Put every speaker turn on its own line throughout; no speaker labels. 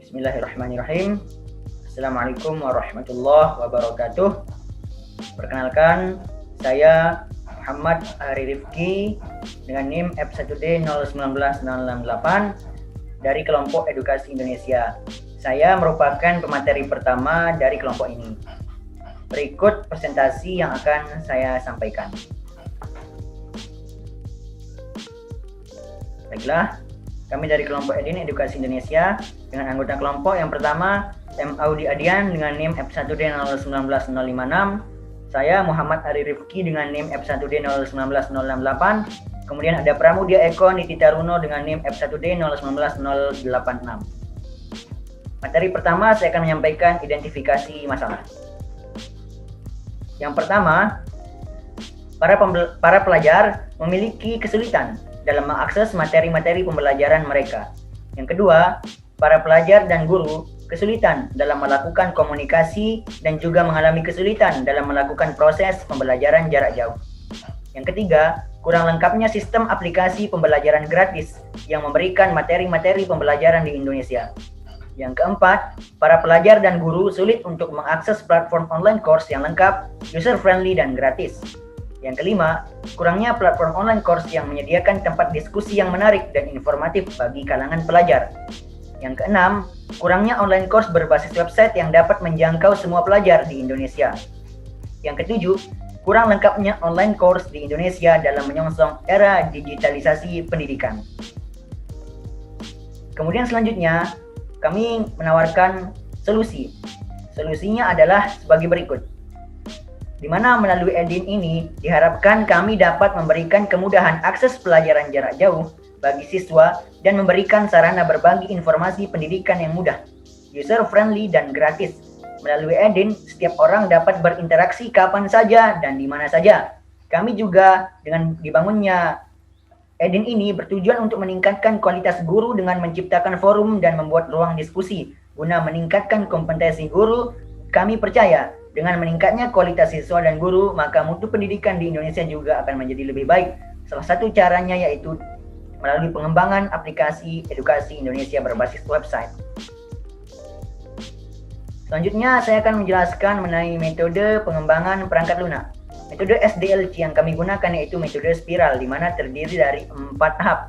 Bismillahirrahmanirrahim. Assalamualaikum warahmatullahi wabarakatuh. Perkenalkan, saya Muhammad Ari Rifki dengan NIM F1D019068 dari kelompok Edukasi Indonesia. Saya merupakan pemateri pertama dari kelompok ini. Berikut presentasi yang akan saya sampaikan. Baiklah, kami dari kelompok EDIN Edukasi Indonesia dengan anggota kelompok yang pertama M. Audi Adian dengan NIM F1D019056. Saya Muhammad Ari Rifki dengan NIM F1D019068. Kemudian ada Pramudia Eko Nitita Runo dengan NIM F1D019086. Materi pertama saya akan menyampaikan identifikasi masalah. Yang pertama, para pelajar memiliki kesulitan dalam mengakses materi-materi pembelajaran mereka. Yang kedua, para pelajar dan guru kesulitan dalam melakukan komunikasi dan juga mengalami kesulitan dalam melakukan proses pembelajaran jarak jauh. Yang ketiga, kurang lengkapnya sistem aplikasi pembelajaran gratis yang memberikan materi-materi pembelajaran di Indonesia. Yang keempat, para pelajar dan guru sulit untuk mengakses platform online course yang lengkap, user-friendly, dan gratis. Yang kelima, kurangnya platform online course yang menyediakan tempat diskusi yang menarik dan informatif bagi kalangan pelajar. Yang keenam, kurangnya online course berbasis website yang dapat menjangkau semua pelajar di Indonesia. Yang ketujuh, kurang lengkapnya online course di Indonesia dalam menyongsong era digitalisasi pendidikan. Kemudian selanjutnya, kami menawarkan solusi. Solusinya adalah sebagai berikut. Di mana melalui EDIN ini diharapkan kami dapat memberikan kemudahan akses pelajaran jarak jauh bagi siswa dan memberikan sarana berbagi informasi pendidikan yang mudah, user-friendly, dan gratis. Melalui EDIN, setiap orang dapat berinteraksi kapan saja dan di mana saja. Kami juga dengan dibangunnya EDIN ini bertujuan untuk meningkatkan kualitas guru dengan menciptakan forum dan membuat ruang diskusi guna meningkatkan kompetensi guru. Kami percaya dengan meningkatnya kualitas siswa dan guru, maka mutu pendidikan di Indonesia juga akan menjadi lebih baik. Salah satu caranya yaitu melalui pengembangan aplikasi edukasi Indonesia berbasis website. Selanjutnya, saya akan menjelaskan mengenai metode pengembangan perangkat lunak. Metode SDLC yang kami gunakan yaitu metode spiral, di mana terdiri dari 4 tahap.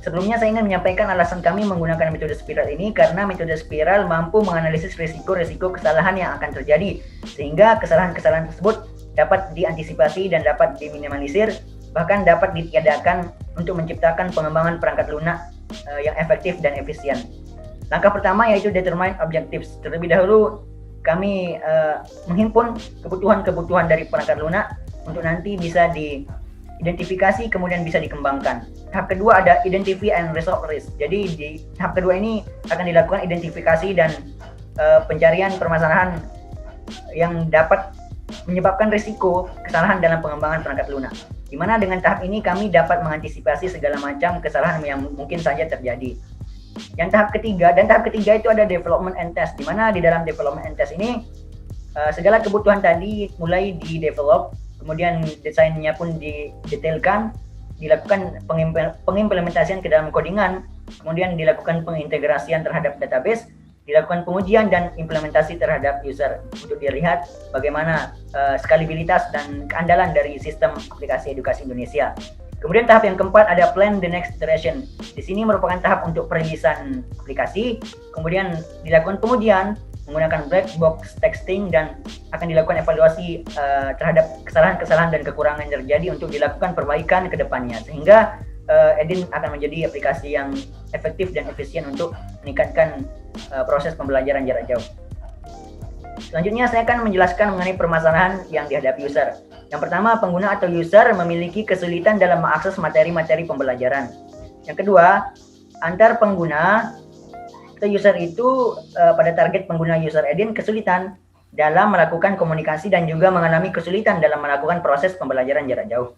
Sebelumnya saya ingin menyampaikan alasan kami menggunakan metode spiral ini karena metode spiral mampu menganalisis risiko-risiko kesalahan yang akan terjadi sehingga kesalahan-kesalahan tersebut dapat diantisipasi dan dapat diminimalisir, bahkan dapat ditiadakan untuk menciptakan pengembangan perangkat lunak yang efektif dan efisien. Langkah pertama yaitu determine objectives. Terlebih dahulu kami menghimpun kebutuhan-kebutuhan dari perangkat lunak untuk nanti bisa diidentifikasi kemudian bisa dikembangkan. Tahap kedua ada identify and resolve risk. Jadi di tahap kedua ini akan dilakukan identifikasi dan pencarian permasalahan yang dapat menyebabkan risiko kesalahan dalam pengembangan perangkat lunak. Di mana dengan tahap ini kami dapat mengantisipasi segala macam kesalahan yang mungkin saja terjadi. Yang tahap ketiga itu ada development and test. Di mana di dalam development and test ini segala kebutuhan tadi mulai di develop, kemudian desainnya pun didetailkan, dilakukan pengimplementasian ke dalam codingan, kemudian dilakukan pengintegrasian terhadap database, dilakukan pengujian dan implementasi terhadap user untuk dilihat bagaimana skalabilitas dan keandalan dari sistem aplikasi edukasi Indonesia. Kemudian tahap yang keempat ada plan the next iteration. Di sini merupakan tahap untuk perilisan aplikasi, kemudian dilakukan pengujian menggunakan black box testing dan akan dilakukan evaluasi terhadap kesalahan-kesalahan dan kekurangan yang terjadi untuk dilakukan perbaikan ke depannya sehingga EDIN akan menjadi aplikasi yang efektif dan efisien untuk meningkatkan proses pembelajaran jarak jauh. Selanjutnya saya akan menjelaskan mengenai permasalahan yang dihadapi user. Yang pertama, pengguna atau user memiliki kesulitan dalam mengakses materi-materi pembelajaran. Yang kedua, antar pengguna atau user itu pada target pengguna user EDIN kesulitan dalam melakukan komunikasi dan juga mengalami kesulitan dalam melakukan proses pembelajaran jarak jauh.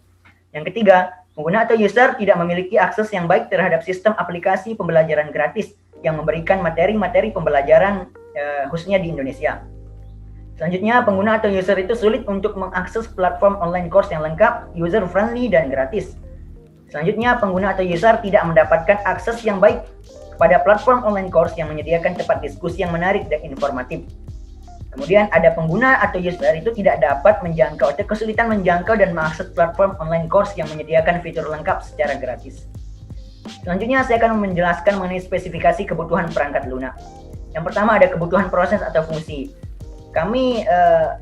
Yang ketiga, pengguna atau user tidak memiliki akses yang baik terhadap sistem aplikasi pembelajaran gratis yang memberikan materi-materi pembelajaran khususnya di Indonesia. Selanjutnya, pengguna atau user itu sulit untuk mengakses platform online course yang lengkap, user-friendly, dan gratis. Selanjutnya, pengguna atau user tidak mendapatkan akses yang baik pada platform online course yang menyediakan tempat diskusi yang menarik dan informatif. Kemudian ada pengguna atau user itu tidak dapat menjangkau atau kesulitan menjangkau dan mengakses platform online course yang menyediakan fitur lengkap secara gratis. Selanjutnya saya akan menjelaskan mengenai spesifikasi kebutuhan perangkat lunak. Yang pertama ada kebutuhan proses atau fungsi. Kami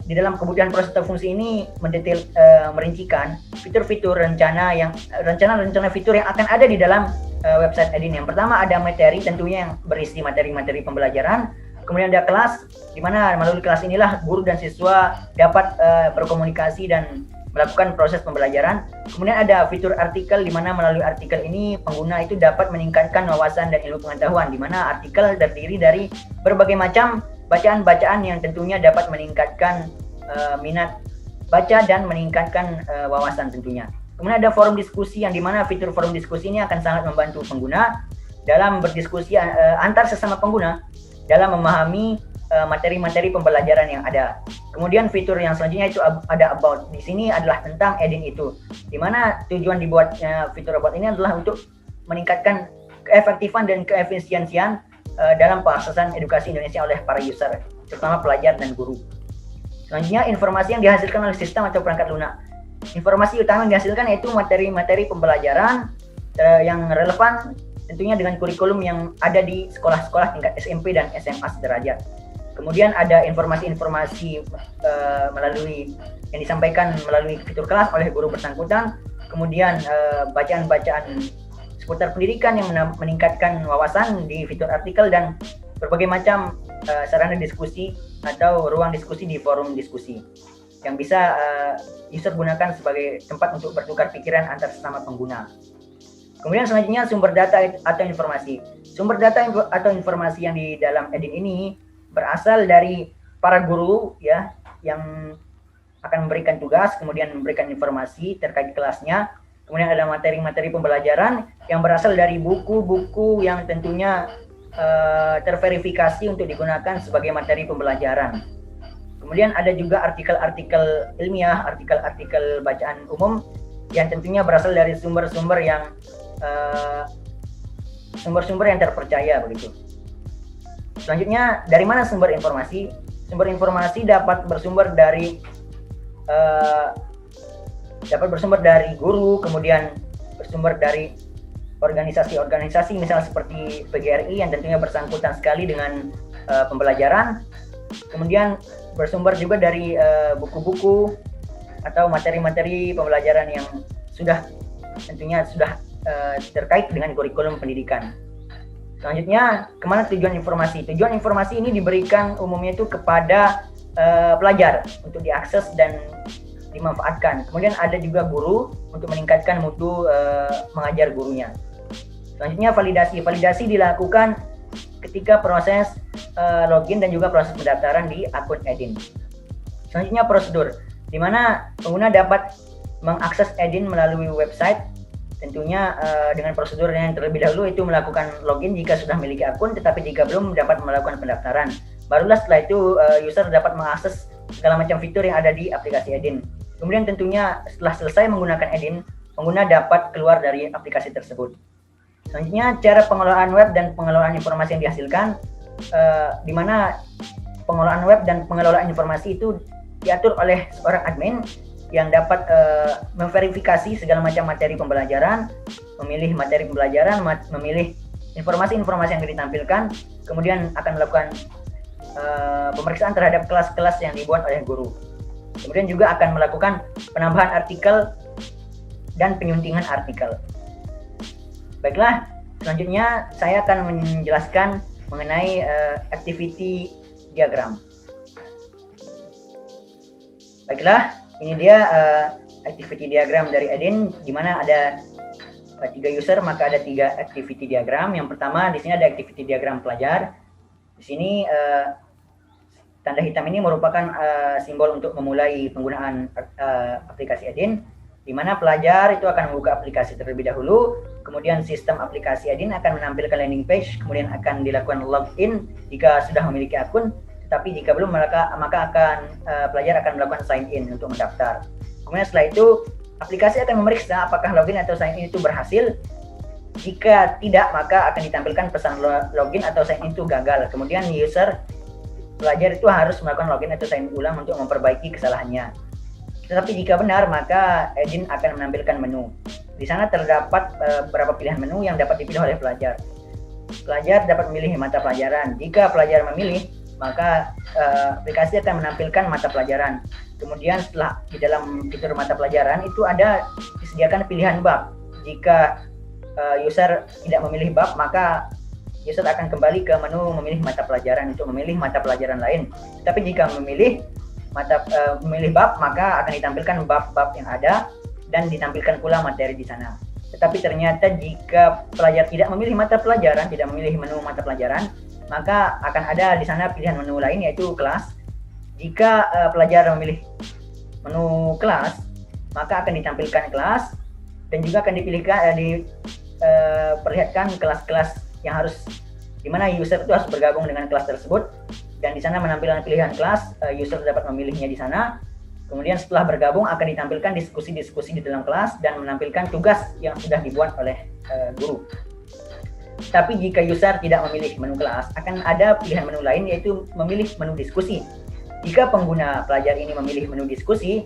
di dalam kebutuhan proses atau fungsi ini mendetail merincikan fitur-fitur rencana fitur yang akan ada di dalam website Edin. Yang pertama ada materi, tentunya yang berisi materi-materi pembelajaran. Kemudian ada kelas, di mana melalui kelas inilah guru dan siswa dapat berkomunikasi dan melakukan proses pembelajaran. Kemudian ada fitur artikel, di mana melalui artikel ini pengguna itu dapat meningkatkan wawasan dan ilmu pengetahuan, di mana artikel terdiri dari berbagai macam bacaan-bacaan yang tentunya dapat meningkatkan minat baca dan meningkatkan wawasan tentunya. Kemudian ada forum diskusi, yang dimana fitur forum diskusi ini akan sangat membantu pengguna dalam berdiskusi antar sesama pengguna dalam memahami materi-materi pembelajaran yang ada. Kemudian fitur yang selanjutnya itu ada about. Di sini adalah tentang Edin itu, di mana tujuan dibuatnya fitur about ini adalah untuk meningkatkan keefektifan dan keefisiensian dalam pengaksesan edukasi Indonesia oleh para user, terutama pelajar dan guru. Selanjutnya informasi yang dihasilkan oleh sistem atau perangkat lunak. Informasi utama yang dihasilkan yaitu materi-materi pembelajaran yang relevan tentunya dengan kurikulum yang ada di sekolah-sekolah tingkat SMP dan SMA sederajat. Kemudian ada informasi-informasi yang disampaikan melalui fitur kelas oleh guru bersangkutan. Kemudian bacaan-bacaan seputar pendidikan yang meningkatkan wawasan di fitur artikel, dan berbagai macam sarana diskusi atau ruang diskusi di forum diskusi yang bisa user gunakan sebagai tempat untuk bertukar pikiran antar sesama pengguna. Kemudian selanjutnya sumber data atau informasi. Sumber data atau informasi yang di dalam Edin ini berasal dari para guru ya, yang akan memberikan tugas, kemudian memberikan informasi terkait kelasnya. Kemudian ada materi-materi pembelajaran yang berasal dari buku-buku yang tentunya terverifikasi untuk digunakan sebagai materi pembelajaran. Kemudian ada juga artikel-artikel ilmiah, artikel-artikel bacaan umum yang tentunya berasal dari sumber-sumber yang terpercaya begitu. Selanjutnya, dari mana sumber informasi? Sumber informasi dapat bersumber dari guru, kemudian bersumber dari organisasi-organisasi misal seperti PGRI yang tentunya bersangkutan sekali dengan pembelajaran. Kemudian bersumber juga dari buku-buku atau materi-materi pembelajaran yang tentunya sudah terkait dengan kurikulum pendidikan. Selanjutnya, kemana tujuan informasi? Tujuan informasi ini diberikan umumnya itu kepada pelajar untuk diakses dan dimanfaatkan. Kemudian ada juga guru untuk meningkatkan mutu mengajar gurunya. Selanjutnya validasi. Validasi dilakukan ketika proses login dan juga proses pendaftaran di akun Edin. Selanjutnya prosedur, di mana pengguna dapat mengakses Edin melalui website, tentunya dengan prosedur yang terlebih dahulu itu melakukan login jika sudah memiliki akun, tetapi jika belum dapat melakukan pendaftaran. Barulah setelah itu user dapat mengakses segala macam fitur yang ada di aplikasi Edin. Kemudian tentunya setelah selesai menggunakan Edin, pengguna dapat keluar dari aplikasi tersebut. Selanjutnya, cara pengelolaan web dan pengelolaan informasi yang dihasilkan, di mana pengelolaan web dan pengelolaan informasi itu diatur oleh seorang admin yang dapat memverifikasi segala macam materi pembelajaran, memilih materi pembelajaran, memilih informasi-informasi yang ditampilkan, kemudian akan melakukan pemeriksaan terhadap kelas-kelas yang dibuat oleh guru. Kemudian juga akan melakukan penambahan artikel dan penyuntingan artikel. Baiklah, selanjutnya saya akan menjelaskan mengenai activity diagram. Baiklah, ini dia activity diagram dari Edin, di mana ada 3 user, maka ada 3 activity diagram. Yang pertama, di sini ada activity diagram pelajar. Di sini tanda hitam ini merupakan simbol untuk memulai penggunaan aplikasi Edin, di mana pelajar itu akan membuka aplikasi terlebih dahulu, kemudian sistem aplikasi Edin akan menampilkan landing page, kemudian akan dilakukan login jika sudah memiliki akun, tetapi jika belum maka pelajar akan melakukan sign in untuk mendaftar. Kemudian setelah itu aplikasi akan memeriksa apakah login atau sign in itu berhasil. Jika tidak, maka akan ditampilkan pesan login atau sign in itu gagal. Kemudian pelajar itu harus melakukan login atau sign in ulang untuk memperbaiki kesalahannya. Tetapi jika benar, maka Edin akan menampilkan menu. Di sana terdapat beberapa pilihan menu yang dapat dipilih oleh pelajar. Pelajar dapat memilih mata pelajaran. Jika pelajar memilih, maka aplikasi akan menampilkan mata pelajaran. Kemudian setelah di dalam fitur mata pelajaran itu ada disediakan pilihan bab. Jika user tidak memilih bab, maka user akan kembali ke menu memilih mata pelajaran untuk memilih mata pelajaran lain. Tapi jika memilih bab, maka akan ditampilkan bab-bab yang ada dan ditampilkan pula materi di sana. Tetapi ternyata jika pelajar tidak memilih mata pelajaran, tidak memilih menu mata pelajaran, maka akan ada di sana pilihan menu lain yaitu kelas. Jika pelajar memilih menu kelas, maka akan ditampilkan kelas dan juga akan perlihatkan kelas-kelas yang harus, di mana user itu harus bergabung dengan kelas tersebut, dan di sana menampilkan pilihan kelas, user dapat memilihnya di sana. Kemudian setelah bergabung akan ditampilkan diskusi-diskusi di dalam kelas dan menampilkan tugas yang sudah dibuat oleh guru. Tapi jika user tidak memilih menu kelas, akan ada pilihan menu lain yaitu memilih menu diskusi. Jika pengguna pelajar ini memilih menu diskusi,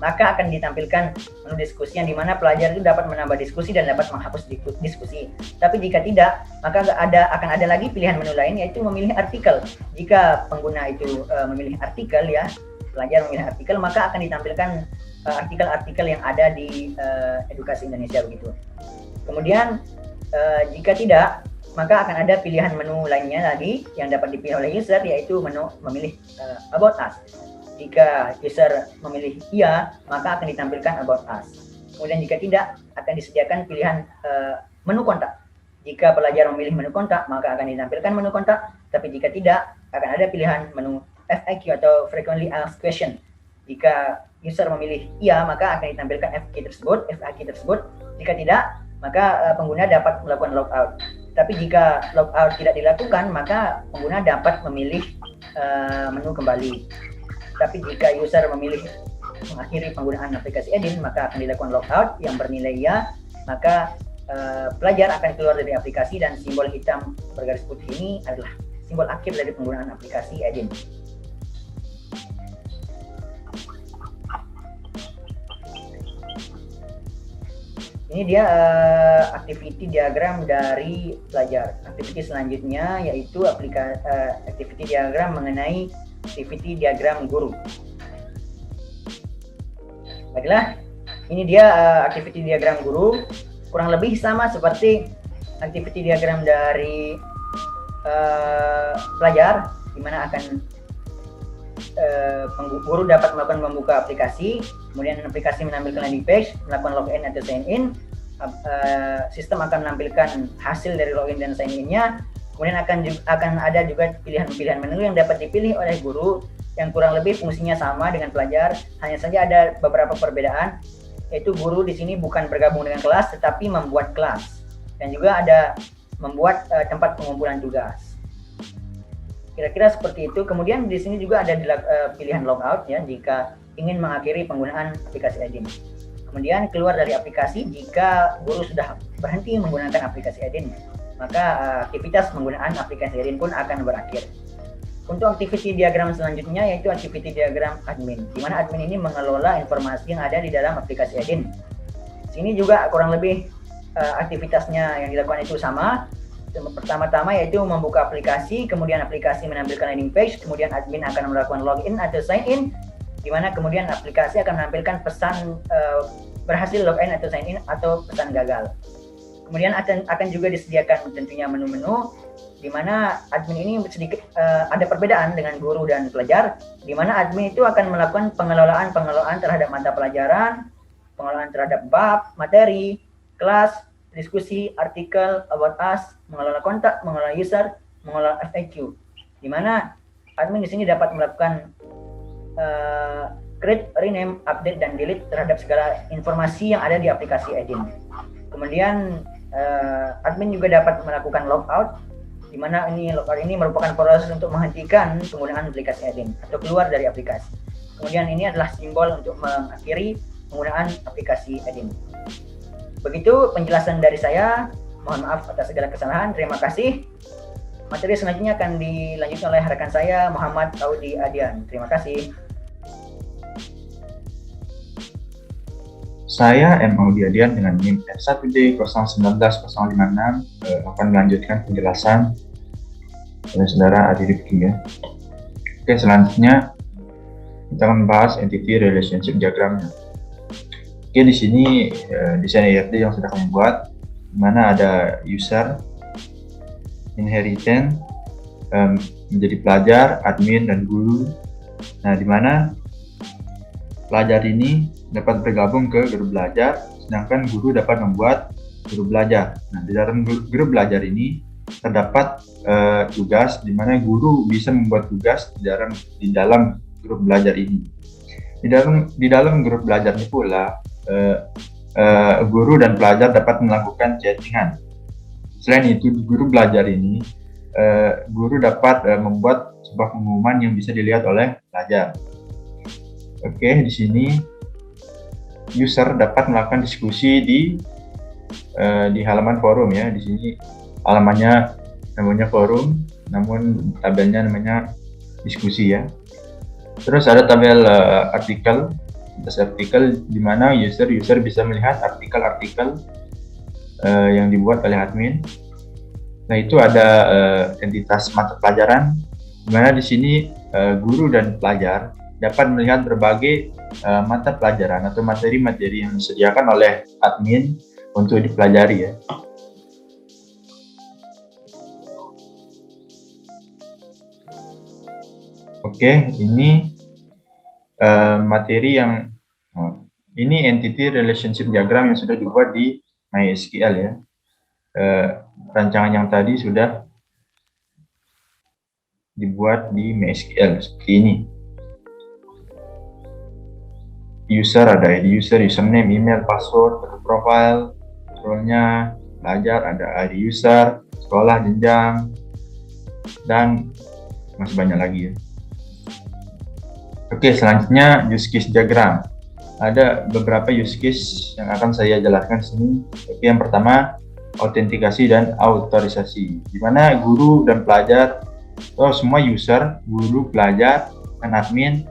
maka akan ditampilkan menu diskusi yang dimana pelajar itu dapat menambah diskusi dan dapat menghapus diskusi. Tapi jika tidak, maka akan ada lagi pilihan menu lain yaitu memilih artikel. Jika pengguna itu memilih artikel, ya pelajar memilih artikel, maka akan ditampilkan artikel-artikel yang ada di Edukasi Indonesia begitu. Kemudian jika tidak, maka akan ada pilihan menu lainnya lagi yang dapat dipilih oleh user yaitu menu memilih About Us. Jika user memilih iya, maka akan ditampilkan About Us. Kemudian jika tidak, akan disediakan pilihan menu kontak. Jika pelajar memilih menu kontak, maka akan ditampilkan menu kontak. Tapi jika tidak, akan ada pilihan menu FAQ atau Frequently Asked Question. Jika user memilih iya, maka akan ditampilkan FAQ tersebut. Jika tidak, maka pengguna dapat melakukan logout. Tapi jika logout tidak dilakukan, maka pengguna dapat memilih menu kembali. Tapi jika user memilih mengakhiri penggunaan aplikasi Edin, maka akan dilakukan logout yang bernilai ya, maka pelajar akan keluar dari aplikasi dan simbol hitam bergaris putih ini adalah simbol akhir dari penggunaan aplikasi Edin. Ini dia activity diagram dari pelajar. Activity selanjutnya yaitu activity diagram mengenai activity diagram guru. Baiklah, ini dia activity diagram guru. Kurang lebih sama seperti activity diagram dari pelajar, di mana akan guru dapat melakukan membuka aplikasi, kemudian aplikasi menampilkan landing page, melakukan login atau sign in. Sistem akan menampilkan hasil dari login dan sign in-nya. Kemudian akan ada juga pilihan-pilihan menu yang dapat dipilih oleh guru yang kurang lebih fungsinya sama dengan pelajar. Hanya saja ada beberapa perbedaan, yaitu guru di sini bukan bergabung dengan kelas tetapi membuat kelas, dan juga ada membuat tempat pengumpulan tugas. Kira-kira seperti itu. Kemudian di sini juga ada pilihan logout ya jika ingin mengakhiri penggunaan aplikasi Edin. Kemudian keluar dari aplikasi jika guru sudah berhenti menggunakan aplikasi Edin, maka aktivitas penggunaan aplikasi Edin pun akan berakhir. Untuk activity diagram selanjutnya yaitu activity diagram admin, di mana admin ini mengelola informasi yang ada di dalam aplikasi Edin. Sini juga kurang lebih aktivitasnya yang dilakukan itu sama. Pertama-tama yaitu membuka aplikasi, kemudian aplikasi menampilkan landing page, kemudian admin akan melakukan login atau sign in, di mana kemudian aplikasi akan menampilkan pesan berhasil login atau sign in atau pesan gagal. Kemudian akan juga disediakan tentunya menu-menu, di mana admin ini sedikit ada perbedaan dengan guru dan pelajar, di mana admin itu akan melakukan pengelolaan terhadap mata pelajaran, pengelolaan terhadap bab, materi, kelas, diskusi, artikel, about us, mengelola kontak, mengelola user, mengelola FAQ. Di mana admin di sini dapat melakukan create, rename, update, dan delete terhadap segala informasi yang ada di aplikasi Edin. Kemudian admin juga dapat melakukan logout, di mana logout ini merupakan proses untuk menghentikan penggunaan aplikasi Edin atau keluar dari aplikasi. Kemudian ini adalah simbol untuk mengakhiri penggunaan aplikasi Edin. Begitu penjelasan dari saya. Mohon maaf atas segala kesalahan. Terima kasih. Materi selanjutnya akan dilanjutkan oleh rekan saya Muhammad Audi Adian. Terima kasih.
Saya M. Audi Adian dengan NIM F1D019056 akan melanjutkan penjelasan oleh saudara Adi Rifki ya. Oke, selanjutnya kita akan membahas entity relationship diagramnya. Oke, di sini desain ERD yang sudah kami buat, di mana ada user, inheritance, menjadi pelajar, admin, dan guru. Nah, di mana pelajar ini dapat bergabung ke grup belajar, sedangkan guru dapat membuat grup belajar. Nah, di dalam grup belajar ini terdapat tugas di mana guru bisa membuat tugas di dalam grup belajar ini. Di dalam grup belajar ini pula guru dan pelajar dapat melakukan chattingan. Selain itu, di guru belajar ini guru dapat membuat sebuah pengumuman yang bisa dilihat oleh pelajar. Oke, di sini user dapat melakukan diskusi di halaman forum ya. Di sini halamannya namanya forum, namun tabelnya namanya diskusi ya. Terus ada tabel artikel, di mana user bisa melihat artikel-artikel yang dibuat oleh admin. Nah, itu ada entitas mata pelajaran, di mana di sini guru dan pelajar dapat melihat berbagai mata pelajaran atau materi-materi yang disediakan oleh admin untuk dipelajari ya. Oke, ini materi yang ini entity relationship diagram yang sudah dibuat di MySQL ya. Rancangan yang tadi sudah dibuat di MySQL seperti ini. User ada ID user, username, email, password, profile, role-nya, pelajar ada ID user, sekolah, jenjang, dan masih banyak lagi ya. Oke, selanjutnya use case diagram. Ada beberapa use case yang akan saya jelaskan di sini. Oke, yang pertama autentikasi dan autorisasi, di mana guru dan pelajar atau semua user, guru, pelajar, dan admin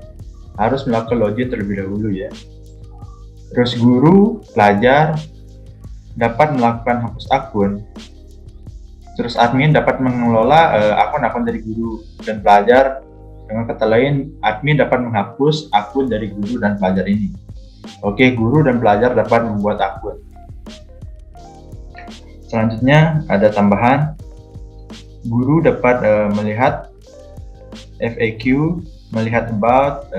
harus melakukan login terlebih dahulu ya. Terus guru, pelajar dapat melakukan hapus akun. Terus admin dapat mengelola akun-akun dari guru dan pelajar. Dengan kata lain, admin dapat menghapus akun dari guru dan pelajar ini. Oke, guru dan pelajar dapat membuat akun. Selanjutnya ada tambahan, guru dapat melihat FAQ, melihat about,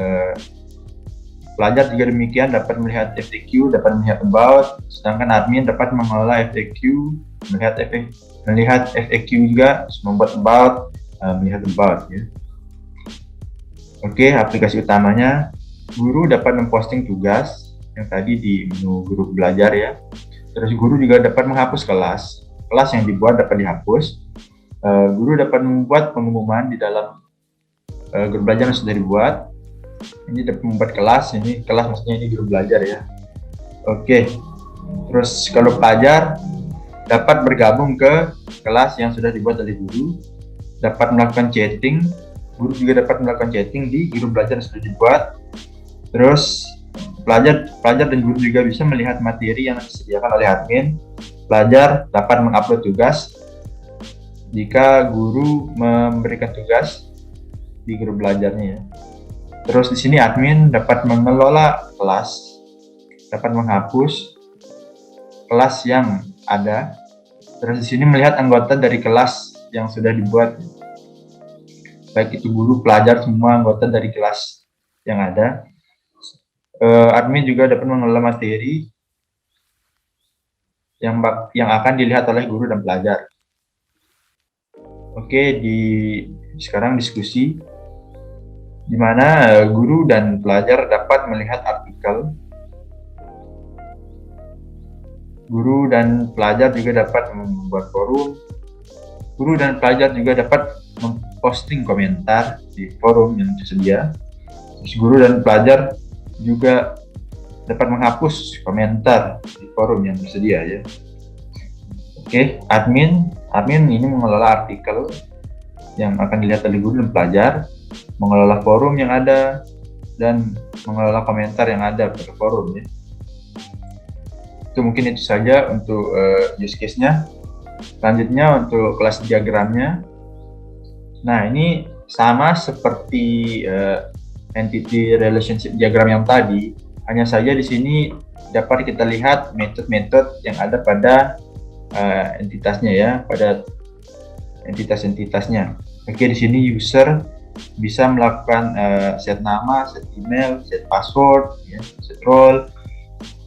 pelajar juga demikian dapat melihat FAQ, dapat melihat about, sedangkan admin dapat mengelola FAQ, melihat FAQ juga, membuat about, melihat about ya. Oke, aplikasi utamanya, guru dapat memposting tugas yang tadi di menu grup belajar ya. Terus guru juga dapat menghapus kelas yang dibuat dapat dihapus. Guru dapat membuat pengumuman di dalam grup belajar yang sudah dibuat. Ini dapat membuat kelas, ini kelas maksudnya ini grup belajar ya. Oke, terus kalau pelajar dapat bergabung ke kelas yang sudah dibuat oleh guru, dapat melakukan chatting, guru juga dapat melakukan chatting di grup belajar yang sudah dibuat. Terus pelajar dan guru juga bisa melihat materi yang disediakan oleh admin. Pelajar dapat mengupload tugas jika guru memberikan tugas di grup belajarnya. Terus di sini admin dapat mengelola kelas, dapat menghapus kelas yang ada. Terus di sini melihat anggota dari kelas yang sudah dibuat, baik itu guru, pelajar, semua anggota dari kelas yang ada. Admin juga dapat mengelola materi yang akan dilihat oleh guru dan pelajar. Oke, sekarang diskusi, di mana guru dan pelajar dapat melihat artikel. Guru dan pelajar juga dapat membuat forum. Guru dan pelajar juga dapat memposting komentar di forum yang tersedia. Terus guru dan pelajar juga dapat menghapus komentar di forum yang tersedia ya. Oke, admin ini mengelola artikel yang akan dilihat oleh guru dan pelajar, mengelola forum yang ada, dan mengelola komentar yang ada pada forum ya. Itu mungkin itu saja untuk use case-nya. Selanjutnya untuk kelas diagramnya. Nah, ini sama seperti entity relationship diagram yang tadi, hanya saja di sini dapat kita lihat metode-metode yang ada pada entitasnya ya, pada entitas-entitasnya. Oke, di sini user bisa melakukan set nama, set email, set password, ya, set role.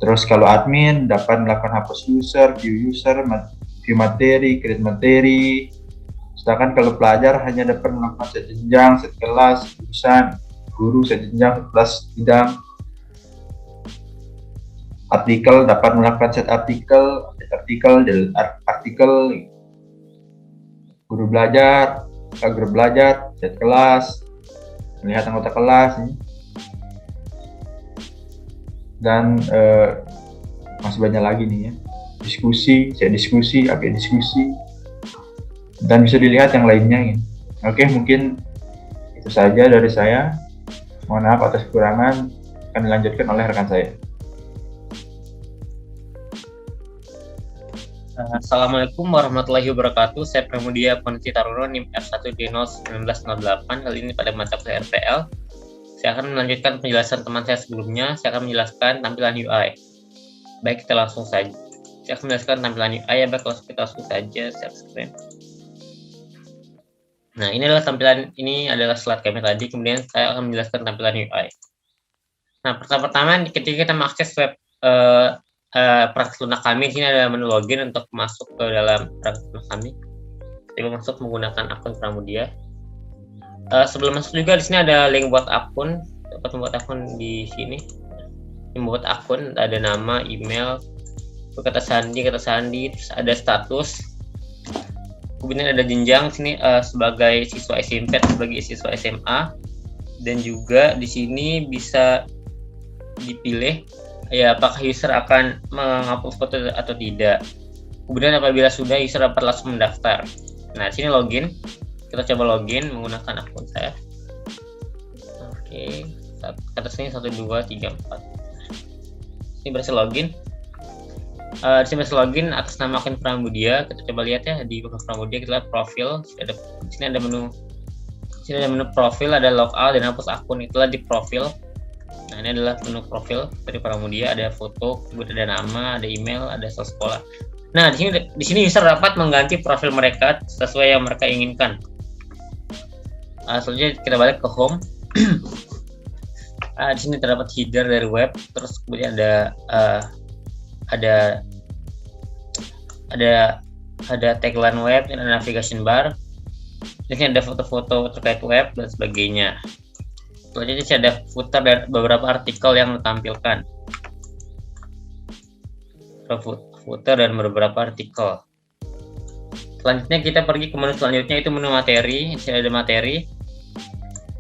Terus kalau admin dapat melakukan hapus user, view materi, create materi. Sedangkan kalau pelajar hanya dapat melakukan set jenjang, set kelas, jurusan, guru, set jenjang, set kelas, bidang. Artikel dapat melakukan set artikel, delete artikel. Guru belajar, set kelas, melihat anggota kelas, dan masih banyak lagi nih ya. Diskusi, API diskusi, dan bisa dilihat yang lainnya. Oke, mungkin itu saja dari saya. Mohon maaf atas kekurangan, akan dilanjutkan oleh rekan saya.
Assalamualaikum warahmatullahi wabarakatuh. Saya Pramudia Ponti Taruno, NIM R1D01908. Kali ini pada mata kuliah RPL, saya akan melanjutkan penjelasan teman saya sebelumnya. Saya akan menjelaskan tampilan UI. Baik, kita langsung saja. Saya akan menjelaskan tampilan UI ya, baik, kita langsung saja share screen. Nah, ini adalah slide kami tadi. Kemudian saya akan menjelaskan tampilan UI. Nah, pertama-tama ketika kita mengakses web perangkat lunak kami, di sini ada menu login untuk masuk ke dalam perangkat lunak kami. Kita masuk menggunakan akun Pramudia. Sebelum masuk juga di sini ada link buat akun. Dapat membuat akun di sini. Membuat akun ada nama, email, kata sandi, terus ada status. Kemudian ada jenjang sini sebagai siswa SMP, sebagai siswa SMA, dan juga di sini bisa dipilih ya apakah user akan menghapus foto atau tidak. Kemudian apabila sudah, user dapat langsung mendaftar. Nah, di sini login. Kita coba login menggunakan akun saya. Oke, atas ini 1 2 3 4. Ini berhasil login. Di sini berhasil login atas nama akun Pramudia. Kita coba lihat ya di akun Pramudia, kita lihat profil. Di sini ada menu. Di sini ada menu profil, ada logout dan hapus akun. Itulah di profil. Nah, ini adalah menu profil dari Pramudia, ada foto, kemudian ada nama, ada email, ada asal sekolah. Nah, di sini user dapat mengganti profil mereka sesuai yang mereka inginkan. Selanjutnya kita balik ke home. Di sini terdapat header dari web, terus kemudian ada tagline web, dan ada navigation bar. Di sini ada foto-foto terkait web dan sebagainya. Selanjutnya ada footer dan beberapa artikel yang ditampilkan. Footer dan beberapa artikel. Selanjutnya kita pergi ke menu selanjutnya, itu menu materi. Di sini ada materi.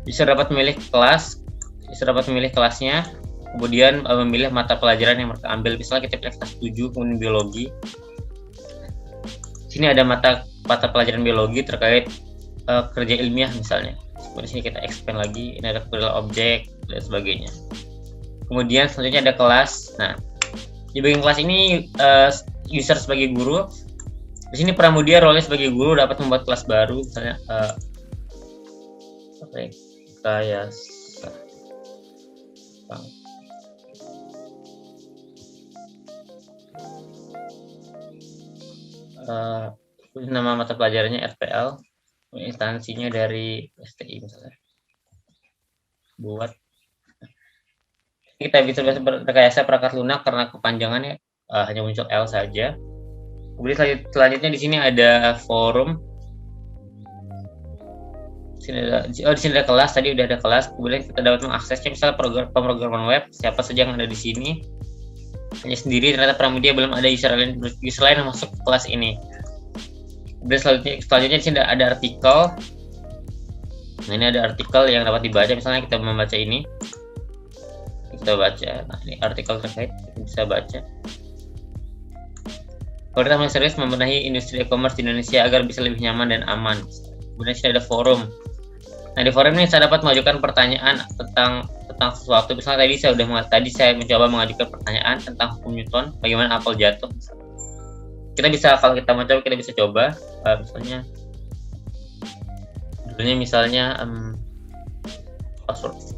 User dapat memilih kelas. User dapat memilih kelasnya. Kemudian memilih mata pelajaran yang mereka ambil. Misalnya kita pilih kelas 7, kemudian biologi. Di sini ada mata pelajaran biologi terkait kerja ilmiah misalnya. Di sini kita expand lagi, ini ada kode objek dan sebagainya. Kemudian selanjutnya ada kelas. Nah, di bagian kelas ini user sebagai guru. Di sini Pramudia role sebagai guru dapat membuat kelas baru, misalnya rekayasa. Nama mata pelajarannya RPL. Instansinya dari STI misalnya. Buat kita bisa berrekayasa perangkat lunak karena kepanjangannya hanya muncul L saja. Kemudian selanjutnya di sini ada forum. Di sini ada kelas, tadi udah ada kelas. Kemudian kita dapat mengaksesnya, misalnya pemrograman web, siapa saja yang ada di sini. Hanya sendiri, ternyata Pramudia belum ada user lain yang masuk ke kelas ini. Kemudian selanjutnya di sini ada artikel. Nah, ini ada artikel yang dapat dibaca. Misalnya kita membaca ini, kita baca. Nah, ini artikel terkait, kita bisa baca. Pemerintah serius membenahi industri e-commerce di Indonesia agar bisa lebih nyaman dan aman. Kemudian sini ada forum. Nah, di forum ini saya dapat mengajukan pertanyaan tentang sesuatu. Misalnya tadi saya mencoba mengajukan pertanyaan tentang hukum Newton, bagaimana apel jatuh. Kalau kita mau coba, kita bisa coba. Misalnya password.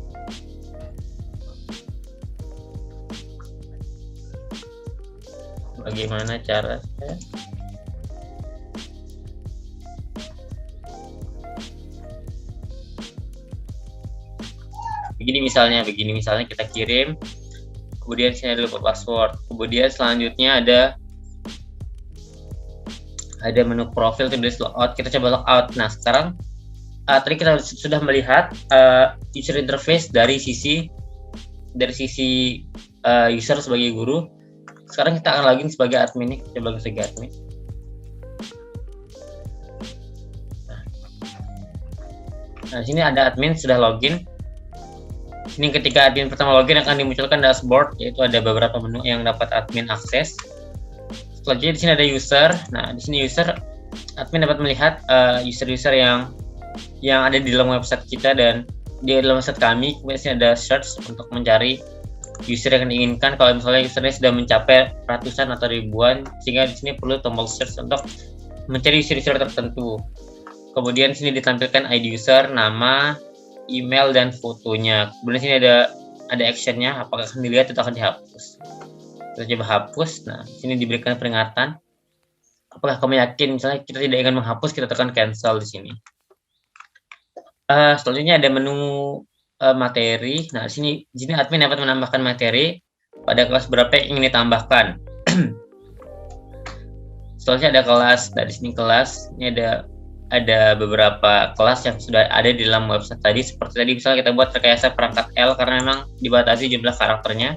Bagaimana cara saya? Begini misalnya kita kirim, kemudian sini ada lupa password, kemudian selanjutnya ada menu profil tulis logout, kita coba logout. Nah sekarang tadi kita sudah melihat user interface dari sisi user sebagai guru. Sekarang kita akan login sebagai admin nih, coba sebagai admin. Nah di sini ada admin sudah login. Ini ketika admin pertama login akan dimunculkan dashboard, yaitu ada beberapa menu yang dapat admin akses. Selanjutnya di sini ada user. Nah di sini admin dapat melihat user-user yang ada di dalam website kita dan di dalam website kami. Kemudian di sini ada search untuk mencari user yang diinginkan. Kalau misalnya usernya sudah mencapai ratusan atau ribuan, sehingga di sini perlu tombol search untuk mencari user-user tertentu. Kemudian di sini ditampilkan ID user, nama, email, dan fotonya. Kemudian di sini ada actionnya, apakah akan dilihat atau akan dihapus. Kita coba hapus. Nah, di sini diberikan peringatan. Apakah kamu yakin? Misalnya kita tidak ingin menghapus, kita tekan cancel di sini. Selanjutnya ada menu materi. Nah, di sini admin dapat menambahkan materi pada kelas berapa yang ingin ditambahkan. Selanjutnya ada kelas. Nah, di sini kelas. Ini ada beberapa kelas yang sudah ada di dalam website tadi. Seperti tadi misalnya kita buat rekayasa perangkat L karena memang dibatasi jumlah karakternya.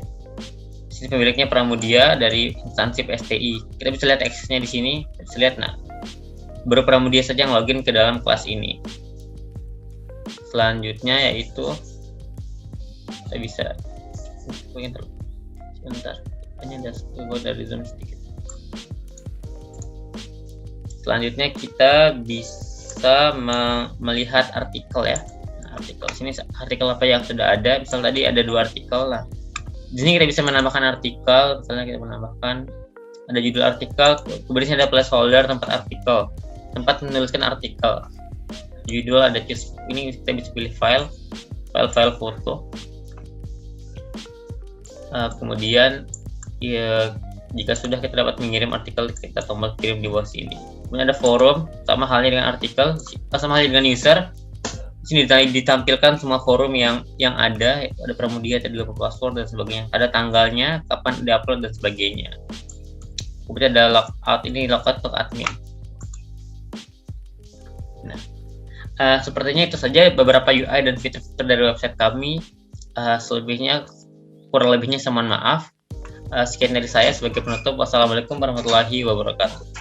Di sini pemiliknya Pramudia dari instansi PSTI. Kita bisa lihat aksesnya di sini. Bisa lihat, nah, baru Pramudia saja yang login ke dalam kelas ini. Selanjutnya yaitu saya bisa sebentar, hanya ada dari Zoom sedikit. Selanjutnya kita bisa melihat artikel ya. Nah, artikel sini artikel apa yang sudah ada. Misal tadi ada 2 artikel lah. Di sini kita bisa menambahkan artikel. Misalnya kita menambahkan ada judul artikel, kemudian ada placeholder tempat artikel, tempat menuliskan artikel. Judul ada ini kita bisa pilih file foto. Kemudian ya, jika sudah kita dapat mengirim artikel, kita tombol kirim di bawah sini. Kemudian ada forum, sama halnya dengan artikel, sama halnya dengan user. Di sini ditampilkan semua forum yang ada Pramudia, tadi lupa password dan sebagainya. Ada tanggalnya, kapan diupload dan sebagainya. Kemudian ada logout, ini logout untuk admin. Nah, sepertinya itu saja beberapa UI dan fitur-fitur dari website kami. Kurang lebihnya saya mohon maaf. Sekian dari saya sebagai penutup. Wassalamualaikum warahmatullahi wabarakatuh.